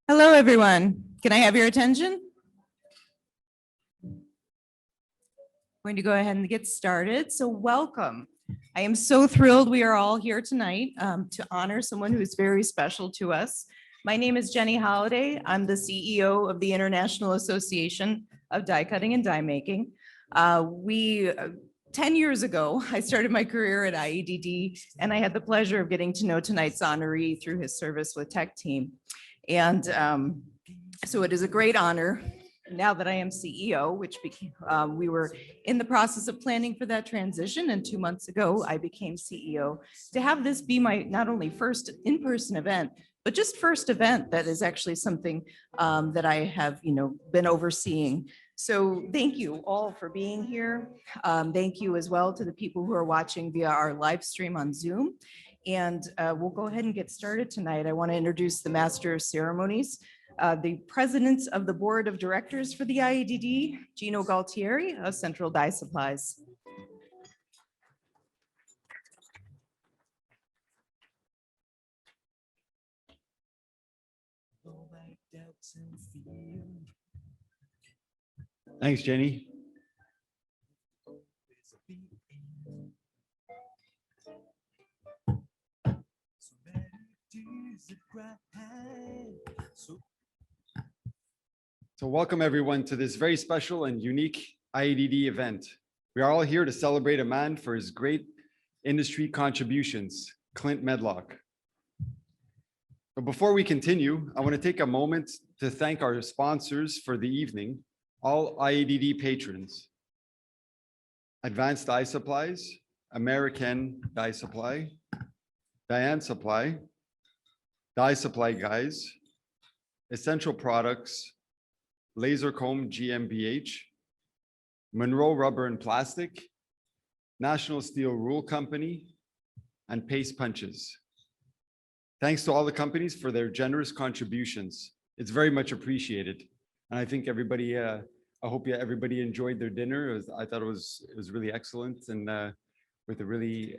Hello, everyone. Can I have your attention? We're going to go ahead and get started. So welcome. I am so thrilled we are all here tonight to honor someone who is very special to us. My name is Jenny Holliday. I'm the CEO of the International Association of Die Cutting and Die Making. 10 years ago, I started my career at IEDD, and I had the pleasure of getting to know tonight's honoree through his service with Tech Team. And so it is a great honor now that I am CEO, which we were in the process of planning for that transition. And 2 months ago, I became CEO, to have this be my not only first in-person event, but just first event that is actually something that I have, been overseeing. So thank you all for being here. Thank you as well to the people who are watching via our live stream on Zoom. And we'll go ahead and get started tonight. I want to introduce the Master of Ceremonies, the President of the Board of Directors for the IEDD, Gino Galtieri of Central Die Supplies. Thanks, Jenny. So welcome everyone to this very special and unique IEDD event. We are all here to celebrate a man for his great industry contributions, Clint Medlock. But before we continue, I want to take a moment to thank our sponsors for the evening, all IEDD patrons. Advanced Die Supplies, American Die Supply, Diane Supply, Die Supply Guys, Essential Products, Laser Comb GmbH, Monroe Rubber and Plastic, National Steel Rule Company, and Pace Punches. Thanks to all the companies for their generous contributions. It's very much appreciated. And I think everybody, I hope everybody enjoyed their dinner. I thought it was really excellent, and with a really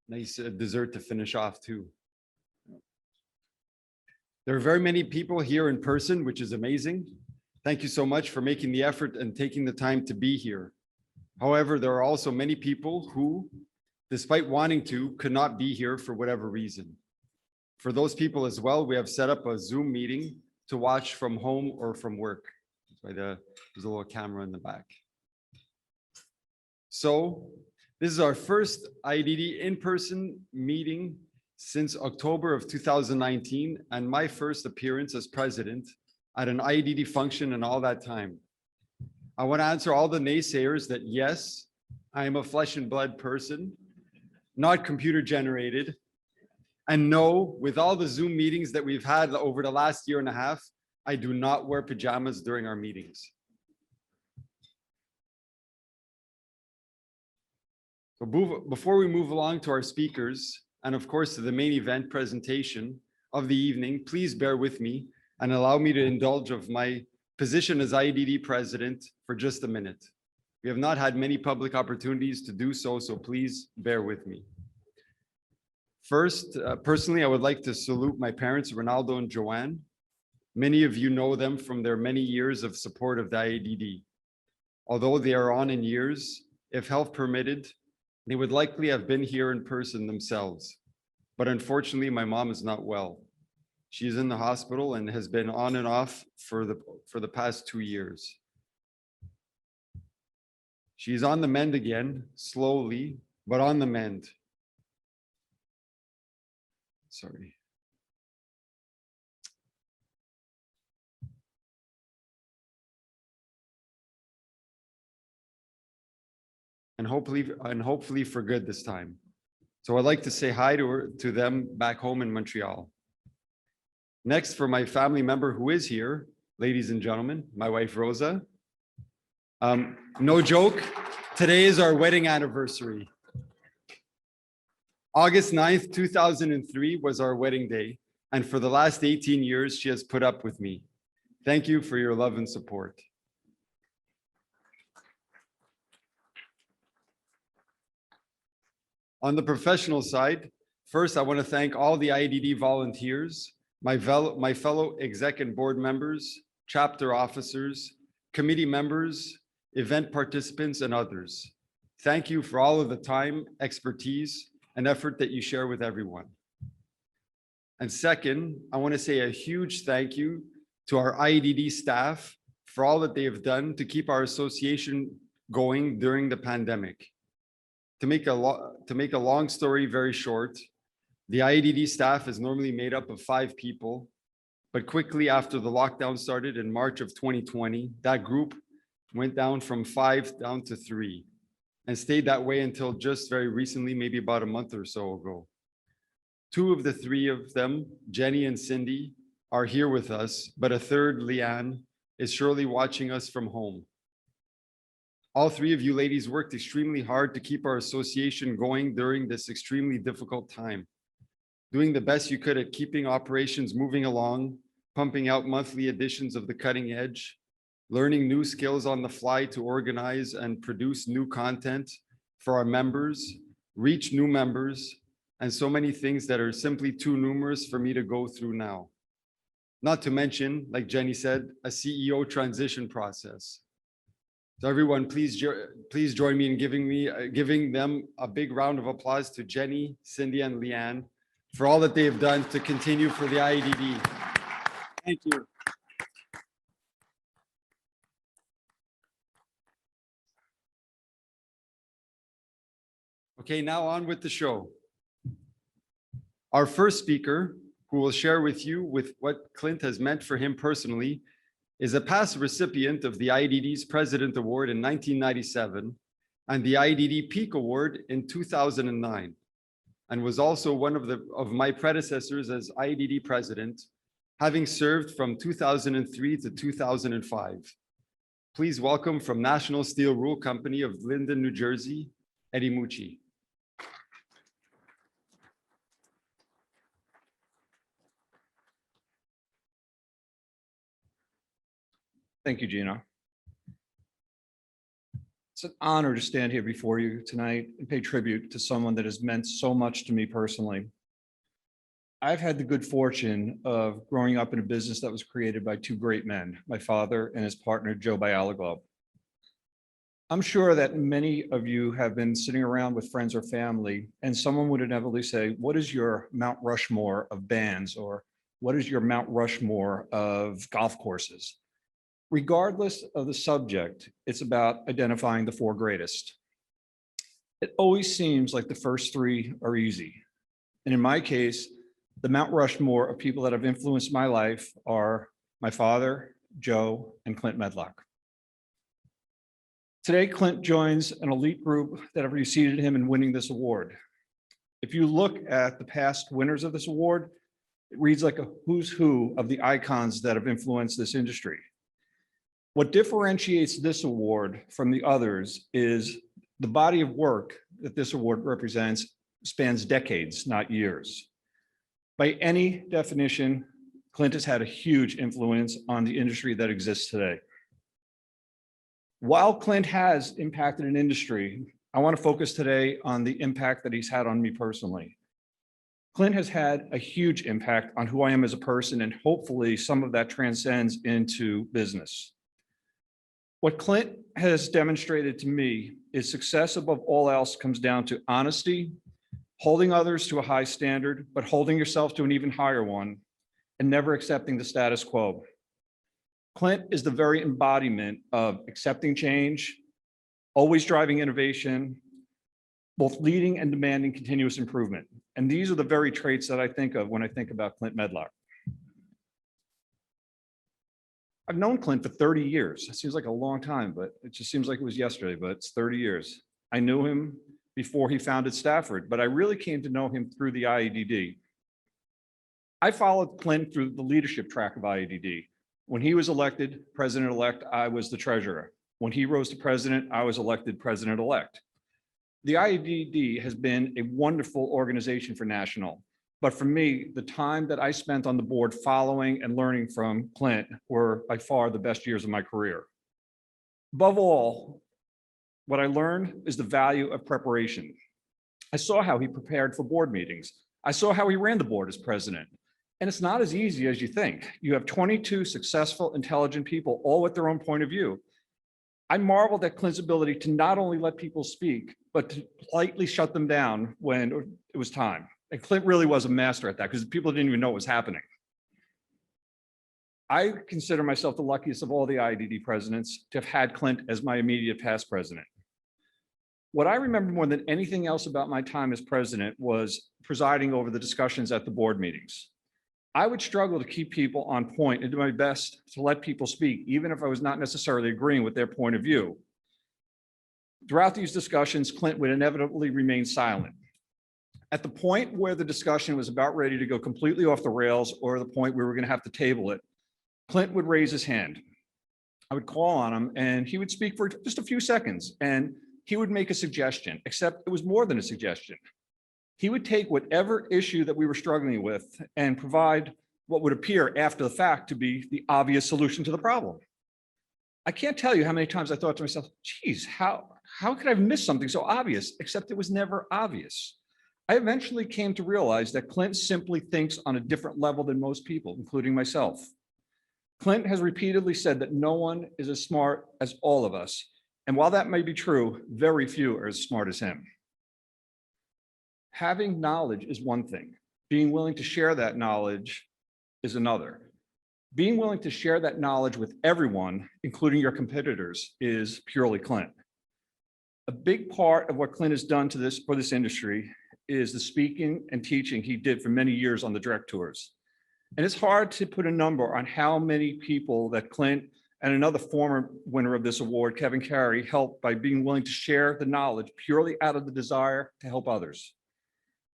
nice dessert to finish off too. There are very many people here in person, which is amazing. Thank you so much for making the effort and taking the time to be here. However, there are also many people who, despite wanting to, could not be here for whatever reason. For those people as well, we have set up a Zoom meeting to watch from home or from work. That's why there's a little camera in the back. So this is our first IEDD in-person meeting since October of 2019, and my first appearance as president at an IEDD function in all that time. I want to answer all the naysayers that yes, I am a flesh and blood person, not computer generated. And no, with all the Zoom meetings that we've had over the last year and a half, I do not wear pajamas during our meetings. So before we move along to our speakers, and of course to the main event presentation of the evening, please bear with me and allow me to indulge of my position as IEDD president for just a minute. We have not had many public opportunities to do so, so please bear with me. First, personally, I would like to salute my parents, Ronaldo and Joanne. Many of you know them from their many years of support of the IEDD. Although they are on in years, if health permitted, they would likely have been here in person themselves. But unfortunately, my mom is not well. She is in the hospital and has been on and off for the past 2 years. She's on the mend again, slowly, but on the mend. Sorry. And hopefully for good this time. So I'd like to say hi to them back home in Montreal. Next, for my family member who is here, ladies and gentlemen, my wife Rosa. No joke, today is our wedding anniversary. August 9th, 2003 was our wedding day, and for the last 18 years, she has put up with me. Thank you for your love and support. On the professional side, first, I want to thank all the IEDD volunteers my fellow exec and board members, chapter officers, committee members, event participants, and others. Thank you for all of the time, expertise, and effort that you share with everyone. And second, I want to say a huge thank you to our IEDD staff for all that they have done to keep our association going during the pandemic. To make a long story very short, the IEDD staff is normally made up of 5 people, but quickly after the lockdown started in March of 2020, that group went down from 5 down to 3 and stayed that way until just very recently, maybe about a month or so ago. 2 of the 3 of them, Jenny and Cindy, are here with us, but a third, Leanne, is surely watching us from home. All 3 of you ladies worked extremely hard to keep our association going during this extremely difficult time, doing the best you could at keeping operations moving along, pumping out monthly editions of the cutting edge, learning new skills on the fly to organize and produce new content for our members, reach new members, and so many things that are simply too numerous for me to go through now. Not to mention, like Jenny said, a CEO transition process. So everyone, please join me in giving them a big round of applause to Jenny, Cindy, and Leanne for all that they have done to continue for the IEDD. Thank you. Okay, now on with the show. Our first speaker, who will share with you what Clint has meant for him personally, is a past recipient of the IEDD's President Award in 1997 and the IEDD Peak Award in 2009, and was also one of my predecessors as IEDD President, having served from 2003 to 2005. Please welcome from National Steel Rule Company of Linden, New Jersey, Eddie Mucci. Thank you, Gina. It's an honor to stand here before you tonight and pay tribute to someone that has meant so much to me personally. I've had the good fortune of growing up in a business that was created by 2 great men, my father and his partner, Joe Bialagov. I'm sure that many of you have been sitting around with friends or family, and someone would inevitably say, what is your Mount Rushmore of bands? Or what is your Mount Rushmore of golf courses? Regardless of the subject, it's about identifying the 4 greatest. It always seems like the first 3 are easy. And in my case, the Mount Rushmore of people that have influenced my life are my father, Joe, and Clint Medlock. Today, Clint joins an elite group that have preceded him in winning this award. If you look at the past winners of this award, it reads like a who's who of the icons that have influenced this industry. What differentiates this award from the others is the body of work that this award represents spans decades, not years. By any definition, Clint has had a huge influence on the industry that exists today. While Clint has impacted an industry, I want to focus today on the impact that he's had on me personally. Clint has had a huge impact on who I am as a person, and hopefully some of that transcends into business. What Clint has demonstrated to me is success above all else comes down to honesty, holding others to a high standard, but holding yourself to an even higher one, and never accepting the status quo. Clint is the very embodiment of accepting change, always driving innovation, both leading and demanding continuous improvement. And these are the very traits that I think of when I think about Clint Medlock. I've known Clint for 30 years. It seems like a long time, but it just seems like it was yesterday, but it's 30 years. I knew him before he founded Stafford, but I really came to know him through the IEDD. I followed Clint through the leadership track of IEDD. When he was elected president-elect, I was the treasurer. When he rose to president, I was elected president-elect. The IEDD has been a wonderful organization for National. But for me, the time that I spent on the board following and learning from Clint were by far the best years of my career. Above all, what I learned is the value of preparation. I saw how he prepared for board meetings. I saw how he ran the board as president. And it's not as easy as you think. You have 22 successful, intelligent people, all with their own point of view. I marveled at Clint's ability to not only let people speak, but to politely shut them down when it was time. And Clint really was a master at that because people didn't even know what was happening. I consider myself the luckiest of all the IDD presidents to have had Clint as my immediate past president. What I remember more than anything else about my time as president was presiding over the discussions at the board meetings. I would struggle to keep people on point and do my best to let people speak, even if I was not necessarily agreeing with their point of view. Throughout these discussions, Clint would inevitably remain silent. At the point where the discussion was about ready to go completely off the rails or the point where we were going to have to table it, Clint would raise his hand. I would call on him and he would speak for just a few seconds and he would make a suggestion, except it was more than a suggestion. He would take whatever issue that we were struggling with and provide what would appear after the fact to be the obvious solution to the problem. I can't tell you how many times I thought to myself, geez, how could I have missed something so obvious, except it was never obvious. I eventually came to realize that Clint simply thinks on a different level than most people, including myself. Clint has repeatedly said that no one is as smart as all of us. And while that may be true, very few are as smart as him. Having knowledge is one thing. Being willing to share that knowledge is another. Being willing to share that knowledge with everyone, including your competitors, is purely Clint. A big part of what Clint has done for this industry is the speaking and teaching he did for many years on the direct tours. And it's hard to put a number on how many people that Clint and another former winner of this award, Kevin Carey, helped by being willing to share the knowledge purely out of the desire to help others.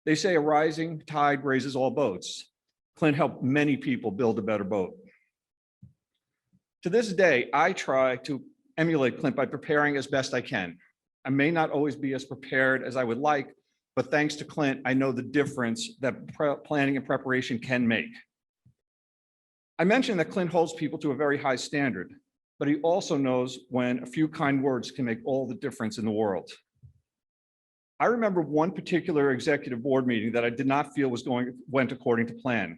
They say a rising tide raises all boats. Clint helped many people build a better boat. To this day, I try to emulate Clint by preparing as best I can. I may not always be as prepared as I would like, but thanks to Clint, I know the difference that planning and preparation can make. I mentioned that Clint holds people to a very high standard, but he also knows when a few kind words can make all the difference in the world. I remember one particular executive board meeting that I did not feel went according to plan.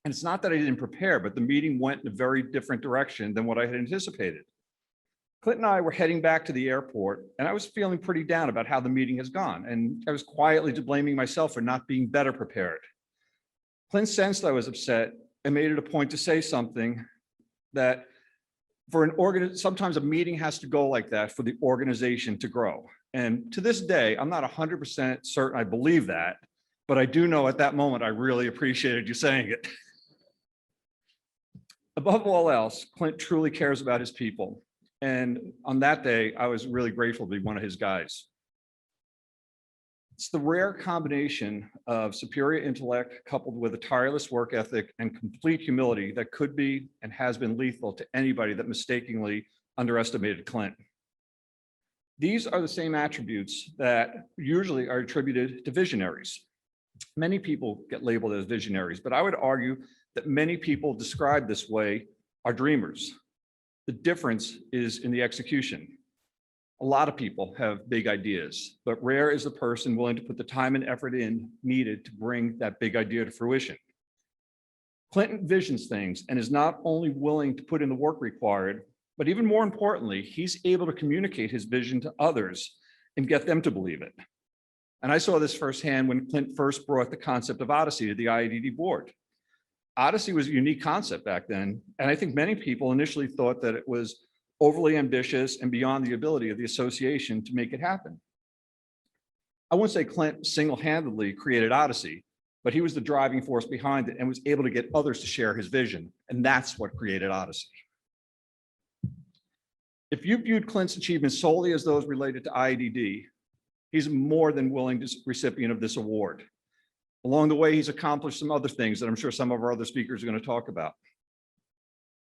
And it's not that I didn't prepare, but the meeting went in a very different direction than what I had anticipated. Clint and I were heading back to the airport, and I was feeling pretty down about how the meeting has gone, and I was quietly blaming myself for not being better prepared. Clint sensed I was upset and made it a point to say something that sometimes a meeting has to go like that for the organization to grow. And to this day, I'm not 100% certain I believe that, but I do know at that moment, I really appreciated you saying it. Above all else, Clint truly cares about his people. And on that day, I was really grateful to be one of his guys. It's the rare combination of superior intellect coupled with a tireless work ethic and complete humility that could be and has been lethal to anybody that mistakenly underestimated Clint. These are the same attributes that usually are attributed to visionaries. Many people get labeled as visionaries, but I would argue that many people described this way are dreamers. The difference is in the execution. A lot of people have big ideas, but rare is the person willing to put the time and effort needed to bring that big idea to fruition. Clinton visions things and is not only willing to put in the work required, but even more importantly, he's able to communicate his vision to others and get them to believe it. And I saw this firsthand when Clint first brought the concept of Odyssey to the IADD board. Odyssey was a unique concept back then, and I think many people initially thought that it was overly ambitious and beyond the ability of the association to make it happen. I wouldn't say Clint single-handedly created Odyssey, but he was the driving force behind it and was able to get others to share his vision, and that's what created Odyssey. If you viewed Clint's achievements solely as those related to IADD, he's more than willing to recipient of this award. Along the way, he's accomplished some other things that I'm sure some of our other speakers are going to talk about.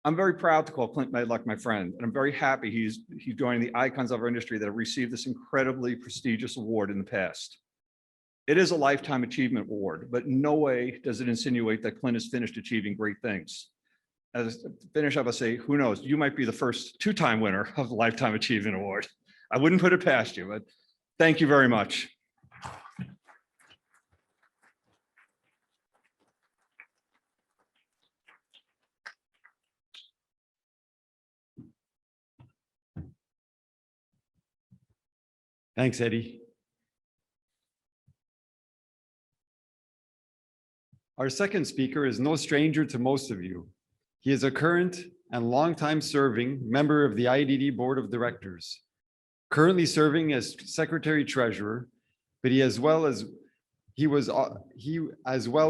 I'm very proud to call Clint Medlock my friend, and I'm very happy he's joining the icons of our industry that have received this incredibly prestigious award in the past. It is a lifetime achievement award, but in no way does it insinuate that Clint has finished achieving great things. As to finish up, I say, who knows, you might be the first two-time winner of the Lifetime Achievement Award. I wouldn't put it past you, but thank you very much. Thanks, Eddie. Our second speaker is no stranger to most of you. He is a current and longtime serving member of the IDD Board of Directors, currently serving as Secretary Treasurer, but he as well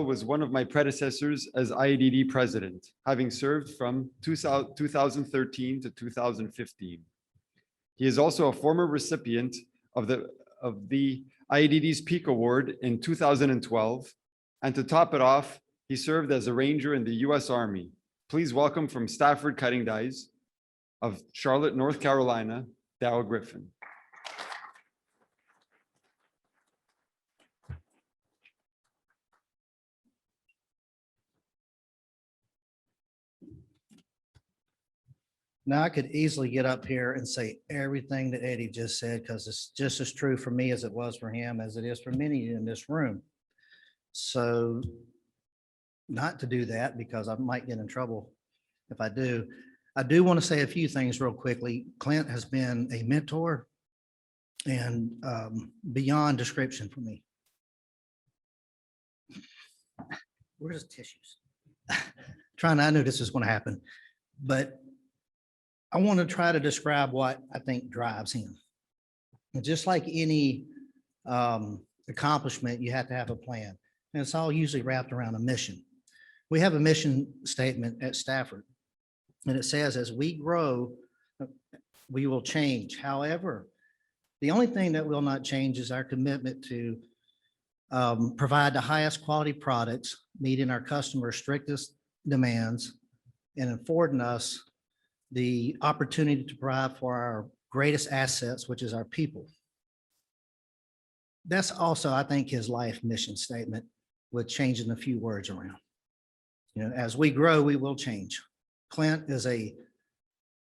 was one of my predecessors as IDD President, having served from 2013 to 2015. He is also a former recipient of the IDD's Peak Award in 2012. And to top it off, he served as a Ranger in the U.S. Army. Please welcome from Stafford Cutting Dyes of Charlotte, North Carolina, Darrell Griffin. Now, I could easily get up here and say everything that Eddie just said, because it's just as true for me as it was for him, as it is for many in this room. So not to do that, because I might get in trouble if I do. I do want to say a few things real quickly. Clint has been a mentor and beyond description for me. Where's the tissues? I knew this was going to happen, but I want to try to describe what I think drives him. And just like any accomplishment, you have to have a plan. And it's all usually wrapped around a mission. We have a mission statement at Stafford, and it says, as we grow, we will change. However, the only thing that will not change is our commitment to provide the highest quality products, meeting our customers' strictest demands, and affording us the opportunity to provide for our greatest assets, which is our people. That's also, I think, his life mission statement, with changing a few words around. You know, as we grow, we will change. Clint is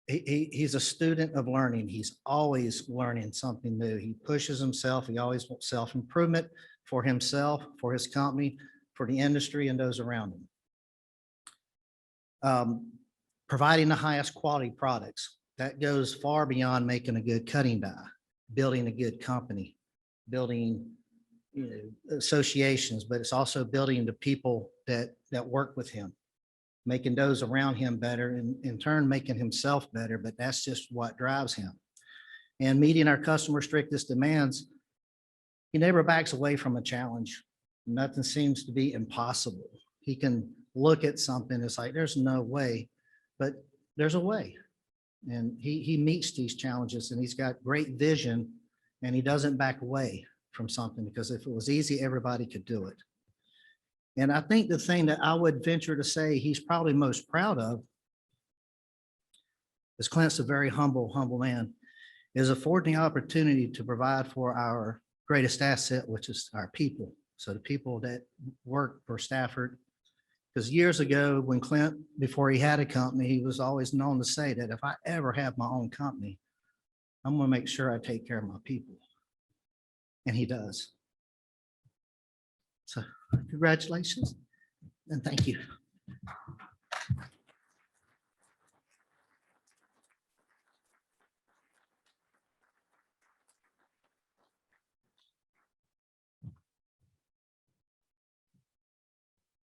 he's a student of learning. He's always learning something new. He pushes himself. He always wants self-improvement for himself, for his company, for the industry, and those around him. Providing the highest quality products. That goes far beyond making a good cutting die, building a good company, building associations, but it's also building the people that work with him, making those around him better, and in turn making himself better. But that's just what drives him. And meeting our customer strictest demands, he never backs away from a challenge. Nothing seems to be impossible. He can look at something, it's like, there's no way, but there's a way. And he meets these challenges, and he's got great vision, and he doesn't back away from something, because if it was easy, everybody could do it. And I think the thing that I would venture to say he's probably most proud of, is Clint's a very humble man, is affording the opportunity to provide for our greatest asset, which is our people. So the people that work for Stafford. Because years ago, when Clint, before he had a company, he was always known to say that if I ever have my own company, I'm going to make sure I take care of my people. And he does. So congratulations and thank you.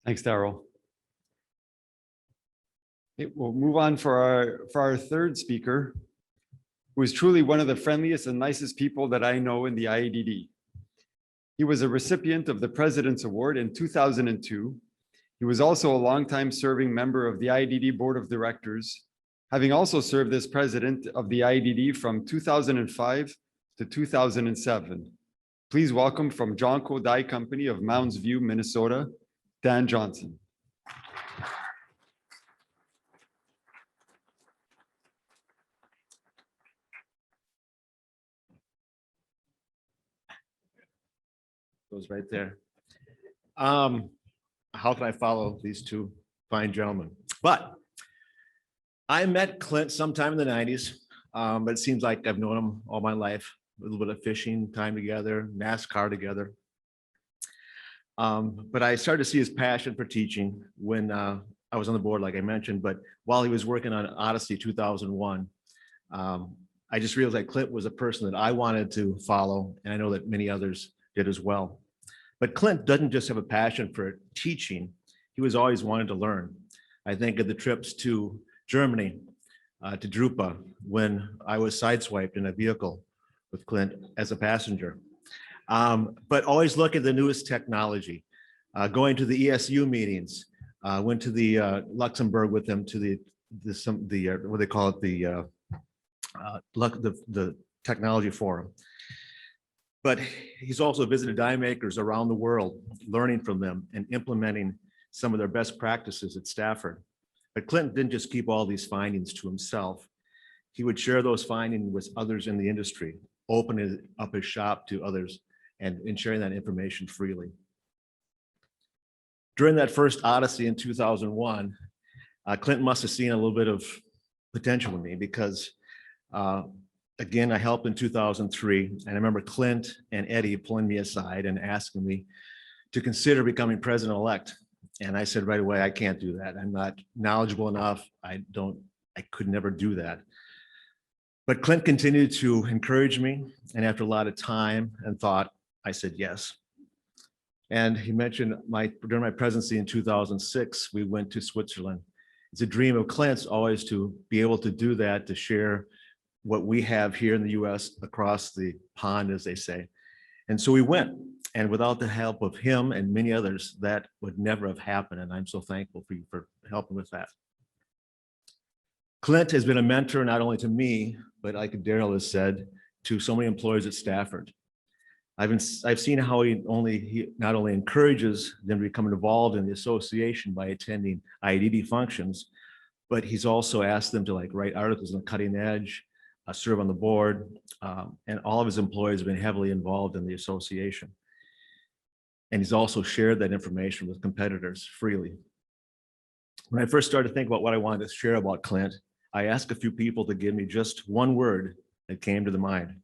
Thanks, Darrell. We'll move on for our third speaker, who is truly one of the friendliest and nicest people that I know in the IADD. He was a recipient of the President's Award in 2002. He was also a longtime serving member of the IADD Board of Directors, having also served as president of the IADD from 2005 to 2007. Please welcome from Jonco Die Company of Mounds View, Minnesota, Dan Johnson. Goes right there. How can I follow these two fine gentlemen? But I met Clint sometime in the 90s, but it seems like I've known him all my life. A little bit of fishing time together, NASCAR together. But I started to see his passion for teaching when I was on the board, like I mentioned, but while he was working on Odyssey 2001, I just realized that Clint was a person that I wanted to follow, and I know that many others did as well. But Clint doesn't just have a passion for teaching. He was always wanted to learn. I think of the trips to Germany, to Drupa, when I was sideswiped in a vehicle with Clint as a passenger. But always look at the newest technology. Going to the ESU meetings, went to the Luxembourg with them to the what they call it, the technology forum. But he's also visited die makers around the world, learning from them and implementing some of their best practices at Stafford. But Clinton didn't just keep all these findings to himself. He would share those findings with others in the industry, opening up his shop to others and sharing that information freely. During that first Odyssey in 2001, Clinton must have seen a little bit of potential in me because again, I helped in 2003, and I remember Clint and Eddie pulling me aside and asking me to consider becoming president-elect. And I said right away, I can't do that. I'm not knowledgeable enough. I could never do that. But Clint continued to encourage me, and after a lot of time and thought, I said yes. And he mentioned during my presidency in 2006, we went to Switzerland. It's a dream of Clint's always to be able to do that, to share what we have here in the US across the pond, as they say. And so we went, and without the help of him and many others, that would never have happened. And I'm so thankful for you for helping with that. Clint has been a mentor not only to me, but like Daryl has said, to so many employees at Stafford. I've seen how he not only encourages them to become involved in the association by attending IDD functions, but he's also asked them to write articles on the cutting edge, serve on the board, and all of his employees have been heavily involved in the association. And he's also shared that information with competitors freely. When I first started to think about what I wanted to share about Clint, I asked a few people to give me just one word that came to the mind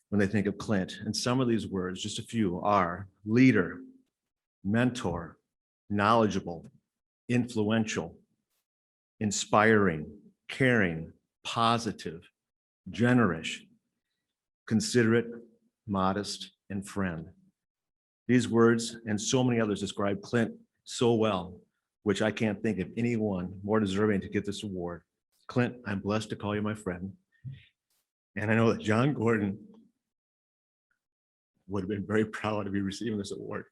when they think of Clint. And some of these words, just a few, are leader, mentor, knowledgeable, influential, inspiring, caring, positive, generous, considerate, modest, and friend. These words and so many others describe Clint so well, which I can't think of anyone more deserving to get this award. Clint, I'm blessed to call you my friend. And I know that John Gordon would have been very proud to be receiving this award.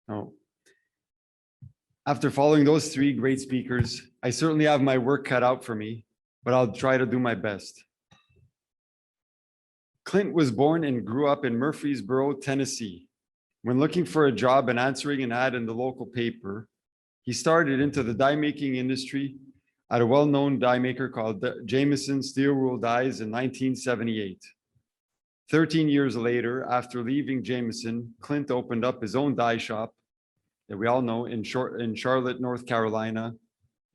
Oh. After following those three great speakers, I certainly have my work cut out for me, but I'll try to do my best. Clint was born and grew up in Murfreesboro, Tennessee. When looking for a job and answering an ad in the local paper, he started into the die making industry at a well-known die maker called Jameson Steel Rule Dies in 1978. 13 years later, after leaving Jameson, Clint opened up his own die shop that we all know in Charlotte, North Carolina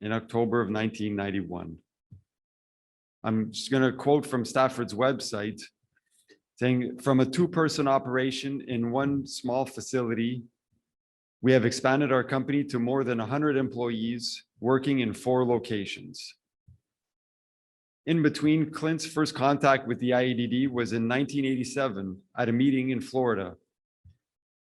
in October of 1991. I'm just going to quote from Stafford's website saying, from a two-person operation in one small facility, we have expanded our company to more than 100 employees working in 4 locations. In between, Clint's first contact with the IEDD was in 1987 at a meeting in Florida.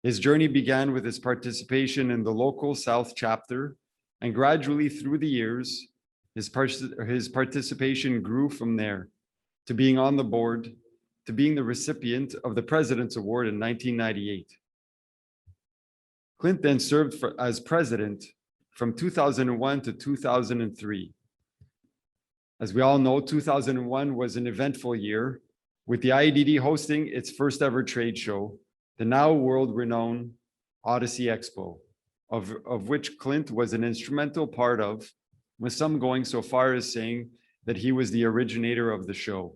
His journey began with his participation in the local South chapter, and gradually through the years, his participation grew from there to being on the board, to being the recipient of the President's Award in 1998. Clint then served as president from 2001 to 2003. As we all know, 2001 was an eventful year, with the IEDD hosting its first ever trade show, the now world-renowned Odyssey Expo, of which Clint was an instrumental part of, with some going so far as saying that he was the originator of the show.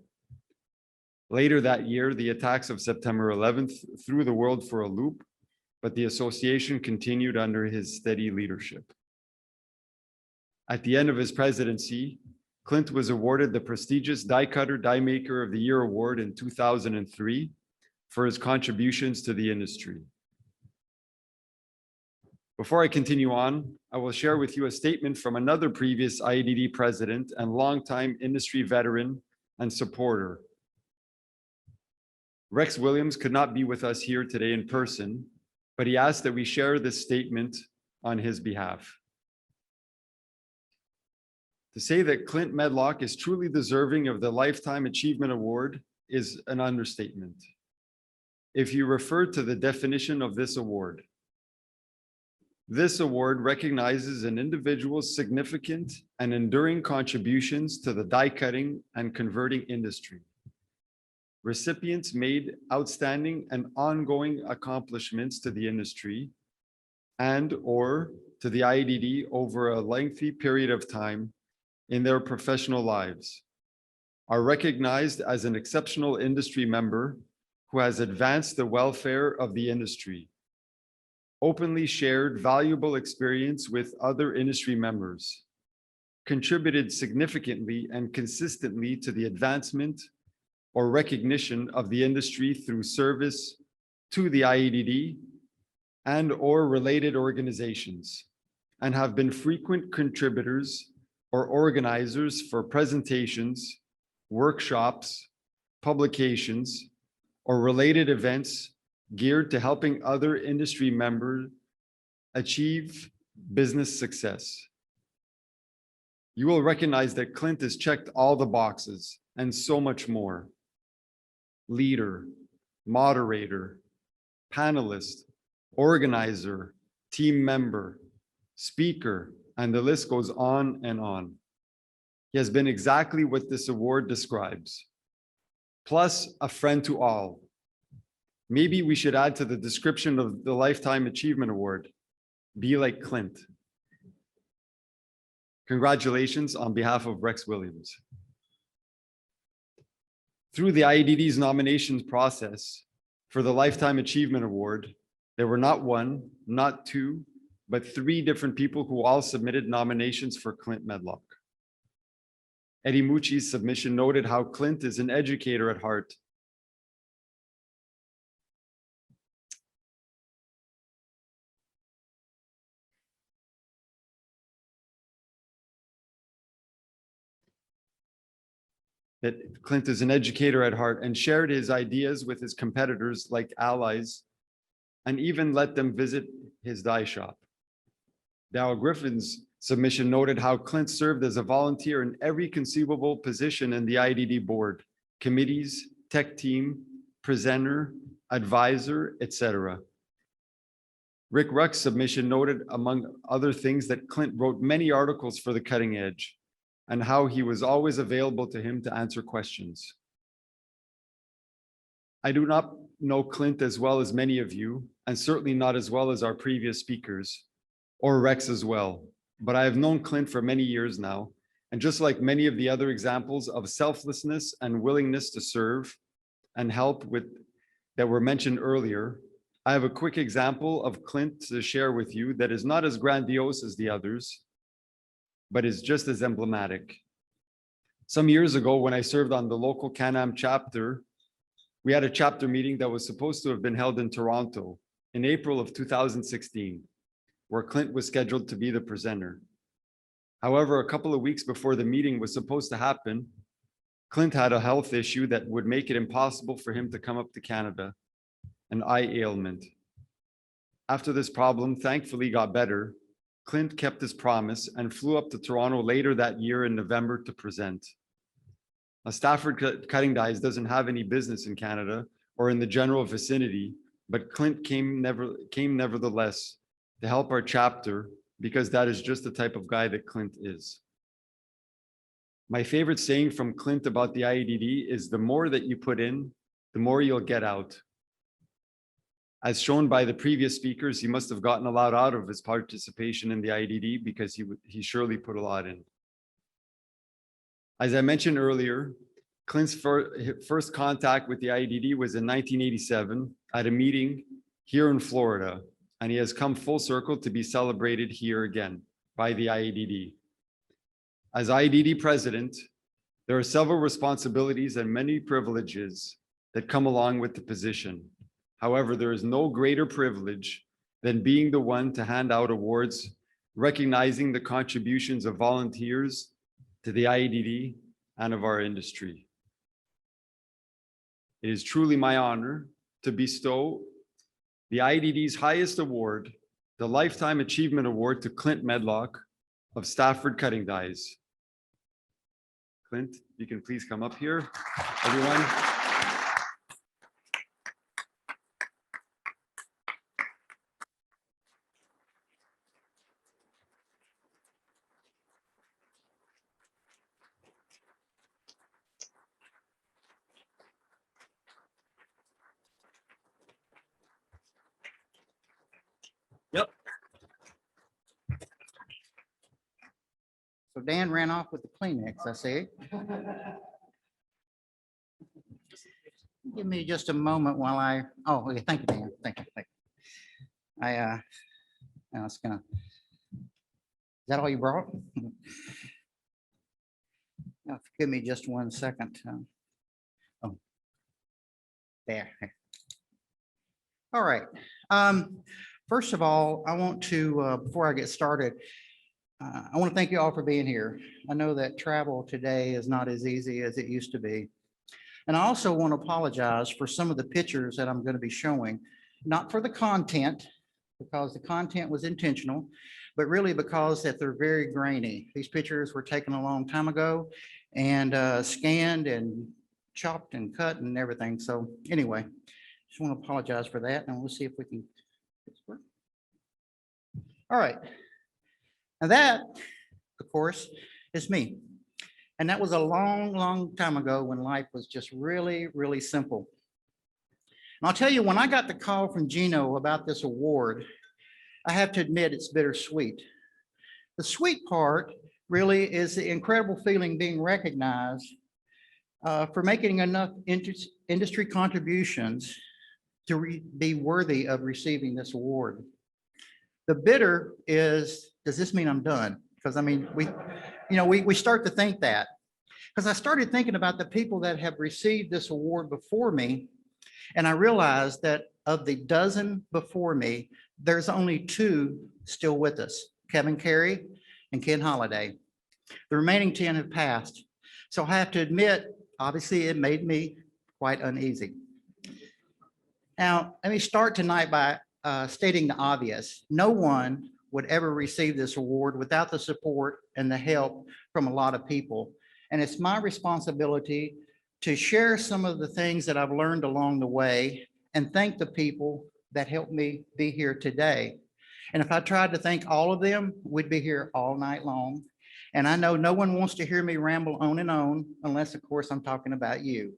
Later that year, the attacks of September 11th threw the world for a loop, but the association continued under his steady leadership. At the end of his presidency, Clint was awarded the prestigious Die Cutter Die Maker of the Year award in 2003 for his contributions to the industry. Before I continue on, I will share with you a statement from another previous IEDD president and longtime industry veteran and supporter. Rex Williams could not be with us here today in person, but he asked that we share this statement on his behalf. To say that Clint Medlock is truly deserving of the Lifetime Achievement Award is an understatement. If you refer to the definition of this award recognizes an individual's significant and enduring contributions to the die cutting and converting industry. Recipients made outstanding and ongoing accomplishments to the industry and/or to the IEDD over a lengthy period of time in their professional lives, are recognized as an exceptional industry member who has advanced the welfare of the industry, openly shared valuable experience with other industry members, contributed significantly and consistently to the advancement or recognition of the industry through service to the IEDD and/or related organizations, and have been frequent contributors or organizers for presentations, workshops, publications, or related events geared to helping other industry members achieve business success. You will recognize that Clint has checked all the boxes and so much more. Leader, moderator, panelist, organizer, team member, speaker, and the list goes on and on. He has been exactly what this award describes, plus a friend to all. Maybe we should add to the description of the Lifetime Achievement Award, be like Clint. Congratulations on behalf of Rex Williams. Through the IEDD's nominations process for the Lifetime Achievement Award, there were not one, not two, but three different people who all submitted nominations for Clint Medlock. Eddie Mucci's submission noted how Clint is an educator at heart. That Clint is an educator at heart and shared his ideas with his competitors like allies, and even let them visit his die shop. Dow Griffin's submission noted how Clint served as a volunteer in every conceivable position in the IEDD board, committees, tech team, presenter, advisor, etc. Rick Ruck's submission noted, among other things, that Clint wrote many articles for the Cutting Edge and how he was always available to him to answer questions. I do not know Clint as well as many of you, and certainly not as well as our previous speakers, or Rex as well, but I have known Clint for many years now, and just like many of the other examples of selflessness and willingness to serve and help with that were mentioned earlier, I have a quick example of Clint to share with you that is not as grandiose as the others, but is just as emblematic. Some years ago, when I served on the local Can-Am chapter, we had a chapter meeting that was supposed to have been held in Toronto in April of 2016, where Clint was scheduled to be the presenter. However, a couple of weeks before the meeting was supposed to happen, Clint had a health issue that would make it impossible for him to come up to Canada, an eye ailment. After this problem thankfully got better, Clint kept his promise and flew up to Toronto later that year in November to present. Now, Stafford Cutting Dies doesn't have any business in Canada or in the general vicinity, but Clint came nevertheless to help our chapter because that is just the type of guy that Clint is. My favorite saying from Clint about the IEDD is the more that you put in, the more you'll get out. As shown by the previous speakers, he must have gotten a lot out of his participation in the IEDD because he surely put a lot in. As I mentioned earlier, Clint's first contact with the IEDD was in 1987 at a meeting here in Florida, and he has come full circle to be celebrated here again by the IEDD. As IDD president, there are several responsibilities and many privileges that come along with the position. However, there is no greater privilege than being the one to hand out awards recognizing the contributions of volunteers to the IEDD and of our industry. It is truly my honor to bestow the IEDD's highest award, the Lifetime Achievement Award, to Clint Medlock of Stafford Cutting Dyes. Clint, you can please come up here, everyone. So Dan ran off with the Kleenex, I see. Give me just a moment while oh, okay, thank you, Dan. Thank you. I was gonna, is that all you brought? Now, give me just 1 second. Oh, there. All right. First of all, I want to, before I get started, I want to thank you all for being here. I know that travel today is not as easy as it used to be. And I also want to apologize for some of the pictures that I'm going to be showing, not for the content, because the content was intentional, but really because that they're very grainy. These pictures were taken a long time ago and scanned and chopped and cut and everything. So anyway, just want to apologize for that. And we'll see if we can. All right. Now that, of course, is me. And that was a long, long time ago when life was just really, really simple. And I'll tell you, when I got the call from Gino about this award, I have to admit it's bittersweet. The sweet part really is the incredible feeling being recognized for making enough industry contributions to be worthy of receiving this award. The bitter is, does this mean I'm done? Because I mean, we start to think that. Because I started thinking about the people that have received this award before me, and I realized that of the dozen before me, there's only 2 still with us, Kevin Carey and Ken Holliday. The remaining 10 have passed. So I have to admit, obviously it made me quite uneasy. Now, let me start tonight by stating the obvious. No one would ever receive this award without the support and the help from a lot of people. And it's my responsibility to share some of the things that I've learned along the way and thank the people that helped me be here today. And if I tried to thank all of them, we'd be here all night long. And I know no one wants to hear me ramble on and on, unless of course I'm talking about you.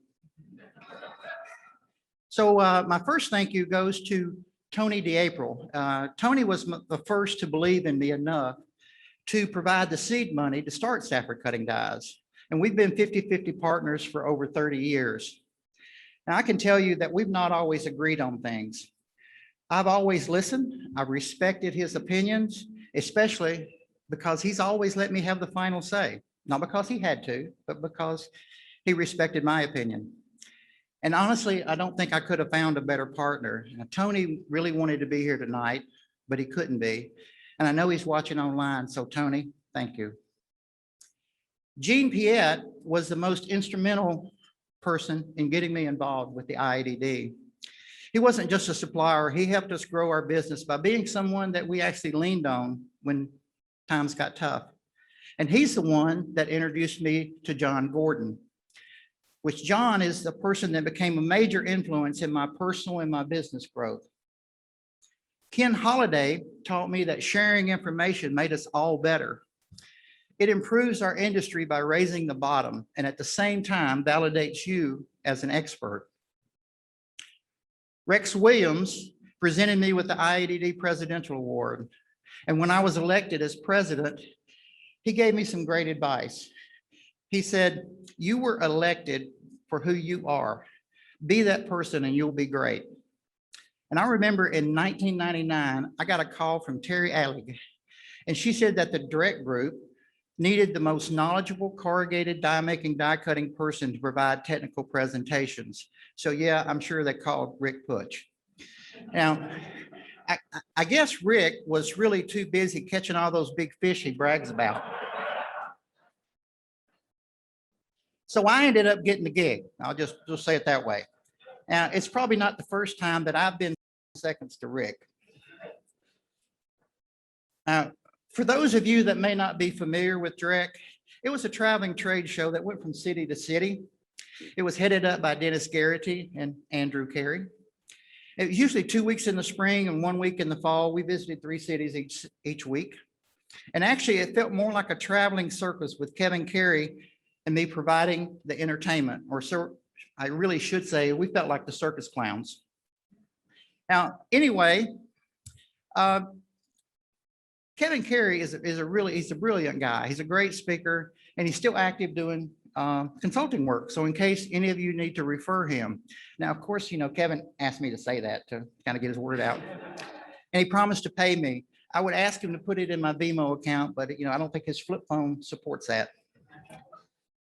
So my first thank you goes to Tony DeApril. Tony was the first to believe in me enough to provide the seed money to start Stafford Cutting Dyes. And we've been 50-50 partners for over 30 years. Now I can tell you that we've not always agreed on things. I've always listened. I've respected his opinions, especially because he's always let me have the final say. Not because he had to, but because he respected my opinion. And honestly, I don't think I could have found a better partner. Now, Tony really wanted to be here tonight, but he couldn't be. And I know he's watching online, so Tony, thank you. Gene Piet was the most instrumental person in getting me involved with the IADD. He wasn't just a supplier, he helped us grow our business by being someone that we actually leaned on when times got tough. And he's the one that introduced me to John Gordon, which John is the person that became a major influence in my personal and my business growth. Ken Holliday taught me that sharing information made us all better. It improves our industry by raising the bottom and at the same time validates you as an expert. Rex Williams presented me with the IADD Presidential Award. And when I was elected as president, he gave me some great advice. He said, you were elected for who you are. Be that person and you'll be great. And I remember in 1999, I got a call from Terry Allig, and she said that the direct group needed the most knowledgeable corrugated die making, die cutting person to provide technical presentations. So yeah, I'm sure they called Rick Putch. Now, I guess Rick was really too busy catching all those big fish he brags about. So I ended up getting the gig. I'll just say it that way. Now, it's probably not the first time that I've been seconds to Rick. For those of you that may not be familiar with DREC, it was a traveling trade show that went from city to city. It was headed up by Dennis Garrity and Andrew Carey. It was usually 2 weeks in the spring and 1 week in the fall. We visited 3 cities each week. And actually, it felt more like a traveling circus with Kevin Carey and me providing the entertainment, or so I really should say, we felt like the circus clowns. Now, anyway, Kevin Carey he's a brilliant guy. He's a great speaker, and he's still active doing consulting work. So in case any of you need to refer him. Now, of course, you know, Kevin asked me to say that to kind of get his word out. And he promised to pay me. I would ask him to put it in my Vimo account, but you know, I don't think his flip phone supports that.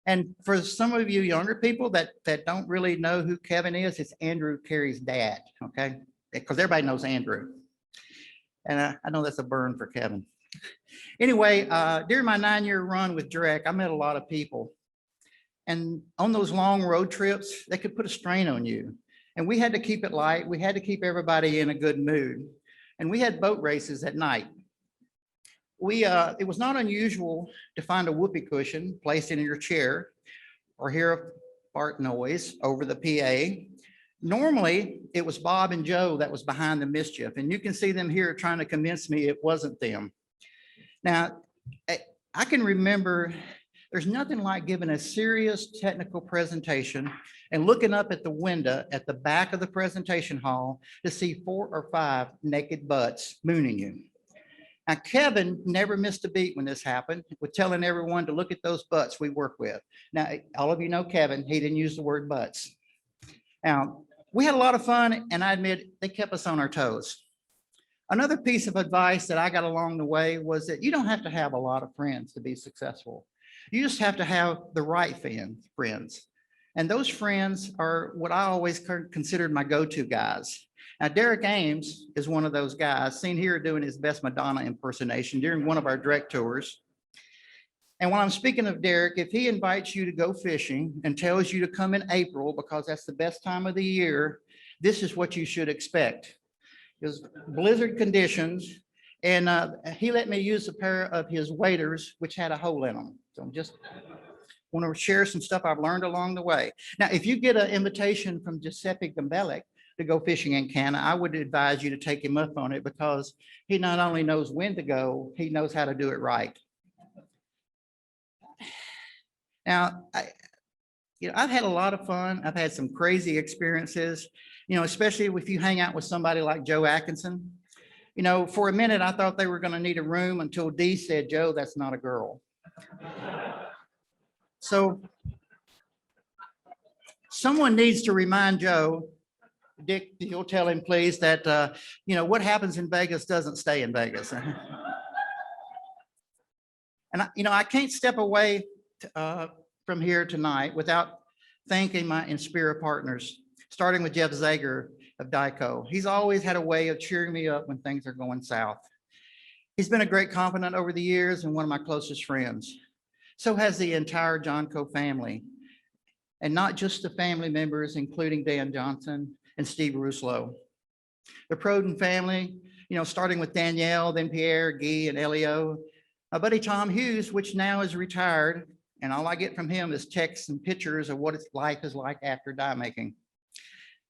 And for some of you younger people that don't really know who Kevin is, it's Andrew Carey's dad, okay? Because everybody knows Andrew. And I know that's a burn for Kevin. Anyway, during my 9-year run with DREC, I met a lot of people. And on those long road trips, they could put a strain on you. And we had to keep it light. We had to keep everybody in a good mood. And we had boat races at night. It was not unusual to find a whoopee cushion placed in your chair or hear a fart noise over the PA. Normally, it was Bob and Joe that was behind the mischief, and you can see them here trying to convince me it wasn't them. Now, I can remember there's nothing like giving a serious technical presentation and looking up at the window at the back of the presentation hall to see 4 or 5 naked butts mooning you. Now, Kevin never missed a beat when this happened, with telling everyone to look at those butts we work with. Now, all of you know Kevin, he didn't use the word butts. Now, we had a lot of fun, and I admit they kept us on our toes. Another piece of advice that I got along the way was that you don't have to have a lot of friends to be successful. You just have to have the right friends. And those friends are what I always considered my go-to guys. Now, Derek Ames is one of those guys, seen here doing his best Madonna impersonation during one of our direct tours. And when I'm speaking of Derek, if he invites you to go fishing and tells you to come in April because that's the best time of the year, this is what you should expect. It was blizzard conditions, and he let me use a pair of his waders, which had a hole in them. So I'm just want to share some stuff I've learned along the way. Now, if you get an invitation from Giuseppe Gambellic to go fishing in Canada, I would advise you to take him up on it, because he not only knows when to go, he knows how to do it right. Now, I've had a lot of fun. I've had some crazy experiences, especially if you hang out with somebody like Joe Atkinson. For a minute, I thought they were going to need a room until Dee said, "Joe, that's not a girl." So someone needs to remind Joe, Dick, you'll tell him, please, that, what happens in Vegas doesn't stay in Vegas. And, I can't step away from here tonight without thanking my Inspira partners, starting with Jeff Zager of DICO. He's always had a way of cheering me up when things are going south. He's been a great confidant over the years and one of my closest friends. So has the entire Johnco family, and not just the family members, including Dan Johnson and Steve Ruslow. The Proden family, starting with Danielle, then Pierre, Guy, and Elio. My buddy Tom Hughes, which now is retired, and all I get from him is texts and pictures of what life is like after die making.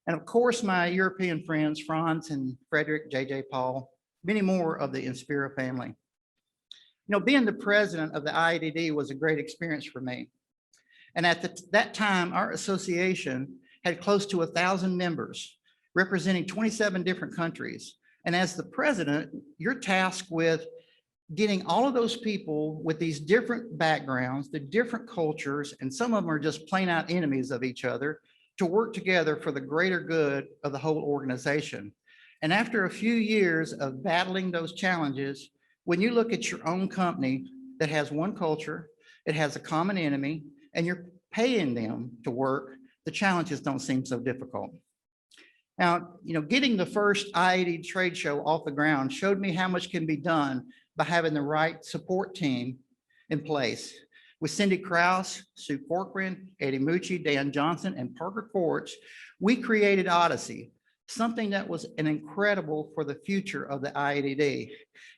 And of course, my European friends, Franz and Frederick, JJ Paul, many more of the Inspira family. Being the president of the IADD was a great experience for me. And at that time, our association had close to 1,000 members, representing 27 different countries. And as the president, you're tasked with getting all of those people with these different backgrounds, the different cultures, and some of them are just plain out enemies of each other, to work together for the greater good of the whole organization. And after a few years of battling those challenges, when you look at your own company that has one culture, it has a common enemy, and you're paying them to work, the challenges don't seem so difficult. Now, getting the first I-80 trade show off the ground showed me how much can be done by having the right support team in place. With Cindy Krause, Sue Corcoran, Eddie Mucci, Dan Johnson, and Parker Courts, we created Odyssey, something that was an incredible for the future of the I-80D.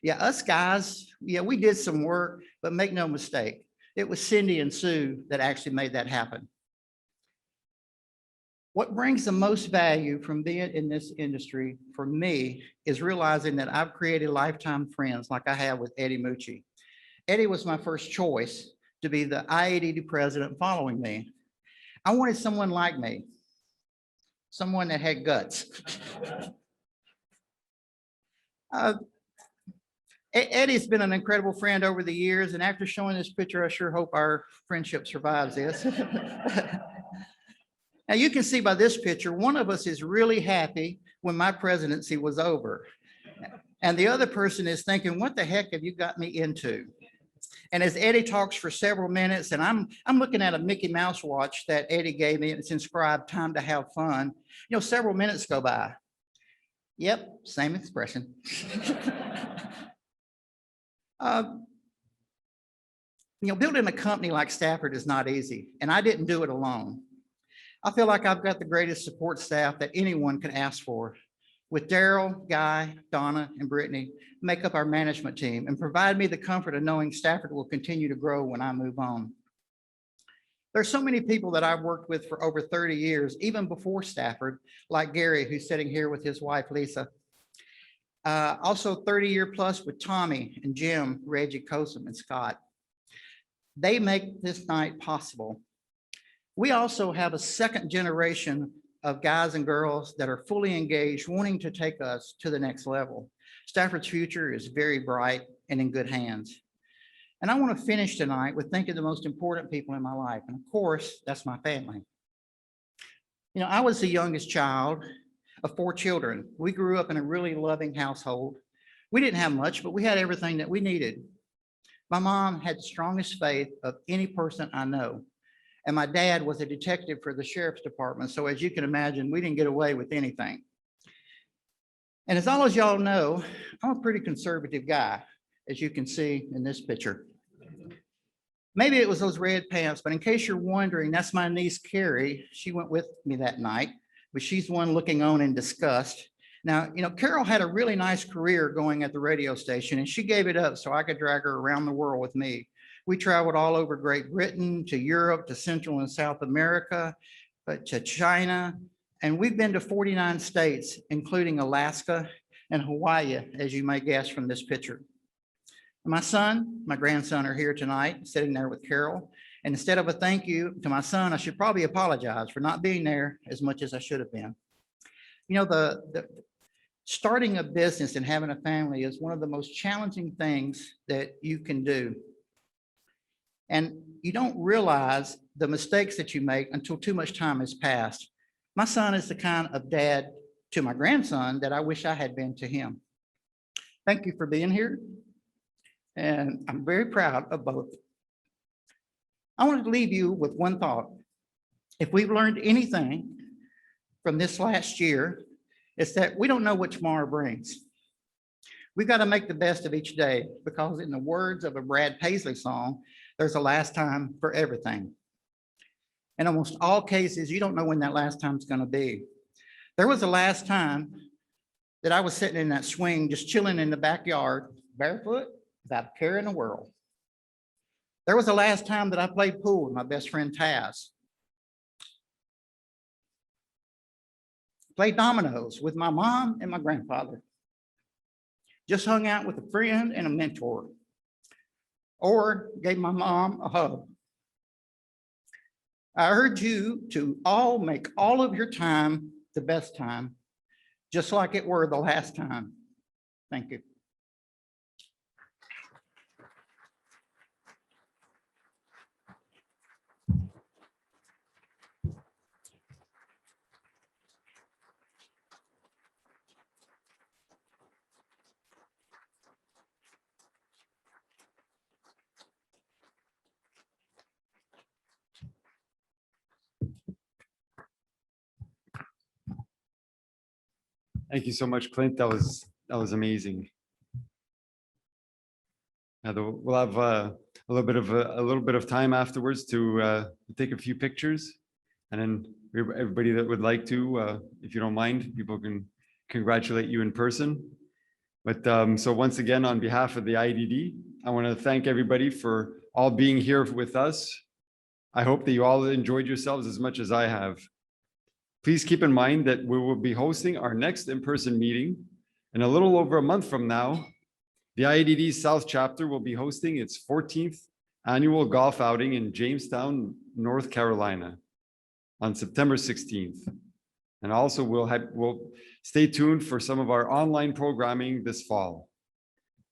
Yeah, us guys, yeah, we did some work, but make no mistake, it was Cindy and Sue that actually made that happen. What brings the most value from being in this industry for me is realizing that I've created lifetime friends like I have with Eddie Mucci. Eddie was my first choice to be the I-80D president following me. I wanted someone like me, someone that had guts. Eddie's been an incredible friend over the years, and after showing this picture, I sure hope our friendship survives this. Now you can see by this picture, one of us is really happy when my presidency was over. And the other person is thinking, what the heck have you got me into? And as Eddie talks for several minutes, and I'm looking at a Mickey Mouse watch that Eddie gave me, and it's inscribed "Time to have fun." Several minutes go by. Yep, same expression. Building a company like Stafford is not easy, and I didn't do it alone. I feel like I've got the greatest support staff that anyone can ask for, with Daryl, Guy, Donna, and Brittany make up our management team and provide me the comfort of knowing Stafford will continue to grow when I move on. There's so many people that I've worked with for over 30 years, even before Stafford, like Gary, who's sitting here with his wife, Lisa. Also 30-year plus with Tommy and Jim, Reggie, Kosum, and Scott. They make this night possible. We also have a second generation of guys and girls that are fully engaged, wanting to take us to the next level. Stafford's future is very bright and in good hands. And I want to finish tonight with thanking the most important people in my life. And of course, that's my family. I was the youngest child of 4 children. We grew up in a really loving household. We didn't have much, but we had everything that we needed. My mom had the strongest faith of any person I know. And my dad was a detective for the sheriff's department. So as you can imagine, we didn't get away with anything. And as all of y'all know, I'm a pretty conservative guy, as you can see in this picture. Maybe it was those red pants, but in case you're wondering, that's my niece, Carrie. She went with me that night, but she's the one looking on in disgust. Now, Carol had a really nice career going at the radio station, and she gave it up so I could drag her around the world with me. We traveled all over Great Britain, to Europe, to Central and South America, but to China. And we've been to 49 states, including Alaska and Hawaii, as you may guess from this picture. My son, my grandson are here tonight, sitting there with Carol. And instead of a thank you to my son, I should probably apologize for not being there as much as I should have been. Starting a business and having a family is one of the most challenging things that you can do. And you don't realize the mistakes that you make until too much time has passed. My son is the kind of dad to my grandson that I wish I had been to him. Thank you for being here. And I'm very proud of both. I wanted to leave you with one thought. If we've learned anything from this last year, it's that we don't know what tomorrow brings. We've got to make the best of each day, because in the words of a Brad Paisley song, there's a last time for everything. In almost all cases, you don't know when that last time is going to be. There was a last time that I was sitting in that swing, just chilling in the backyard, barefoot, without a care in the world. There was a last time that I played pool with my best friend Taz. Played dominoes with my mom and my grandfather. Just hung out with a friend and a mentor. Or gave my mom a hug. I urge you to all make all of your time the best time, just like it were the last time. Thank you. Thank you so much, Clint. That was amazing. Now, we'll have a little bit of time afterwards to take a few pictures. And then everybody that would like to, if you don't mind, people can congratulate you in person. But so once again, on behalf of the IDD, I want to thank everybody for all being here with us. I hope that you all enjoyed yourselves as much as I have. Please keep in mind that we will be hosting our next in-person meeting in a little over a month from now. The IDD South Chapter will be hosting its 14th annual golf outing in Jamestown, North Carolina on September 16th. And also we'll stay tuned for some of our online programming this fall.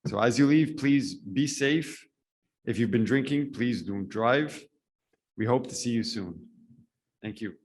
So as you leave, please be safe. If you've been drinking, please don't drive. We hope to see you soon. Thank you.